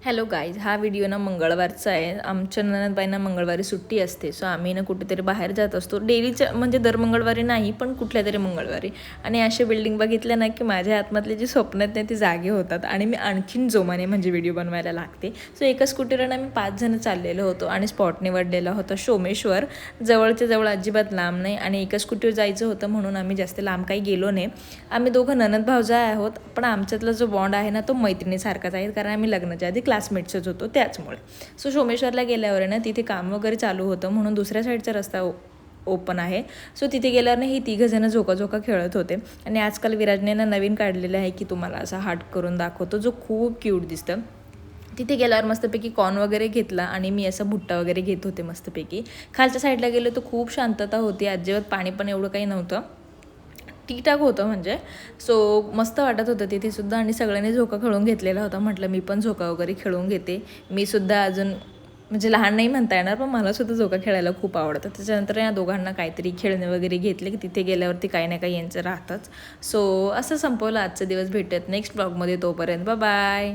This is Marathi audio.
हॅलो गाईज, हा व्हिडिओ ना मंगळवारचा आहे. आमच्या ननदबाईंना मंगळवारी सुट्टी असते, सो आम्ही ना कुठेतरी बाहेर जात असतो. डेलीच्या म्हणजे दर मंगळवारी नाही, पण कुठल्या तरी मंगळवारी. आणि अशा बिल्डिंग बघितल्या ना की माझ्या आतमधले जे स्वप्न आहेत ना ते जागे होतात आणि मी आणखीन जोमाने म्हणजे व्हिडिओ बनवायला लागते. सो एका स्कूटरनं आम्ही 5 जण चाललेलो होतो आणि स्पॉट निवडलेला होता सोमेश्वर. जवळच्या जवळ अजिबात लांब नाही आणि एका स्कूटीवर जायचं होतं म्हणून आम्ही जास्त लांब काही गेलो नाही. आम्ही दोघं ननद भावजा आहोत, पण आमच्यातला जो बॉन्ड आहे ना तो मैत्रिणीसारखाच आहे, कारण आम्ही लग्नाच्या आधी क्लासमेट्सच होतो त्याचमुळे. सो सोमेश्वरला गेल्यावर ना तिथे काम वगैरे चालू होतं म्हणून दुसऱ्या साईडचा रस्ता ओपन आहे. सो तिथे गेल्यावर ना ही तिघंजणं झोका खेळत होते. आणि आजकाल विराजने ना नवीन काढलेलं आहे की तुम्हाला असा हार्ट करून दाखवतो, जो खूप क्यूट दिसतं. तिथे गेल्यावर मस्तपैकी कॉर्न वगैरे घेतला आणि मी असा भुट्टा वगैरे घेत होते मस्तपैकी. खालच्या साईडला गेलो तर खूप शांतता होती, अजिबात पाणी पण एवढं काही नव्हतं, ठीकठाक होतं म्हणजे. सो मस्त वाटत होतं तिथे सुद्धा आणि सगळ्यांनी झोका खेळून घेतलेला होता. म्हटलं मी पण झोका वगैरे खेळून घेते. मी सुद्धा अजून म्हणजे लहान नाही म्हणता येणार, पण मला सुद्धा झोका खेळायला खूप आवडतं. त्याच्यानंतर या दोघांना काहीतरी खेळणे वगैरे घेतले की तिथे गेल्यावरती काही ना काही यांचं राहतंच. सो असं संपवलं आजचा दिवस. भेटत नेक्स्ट ब्लॉगमध्ये, तोपर्यंत बाय.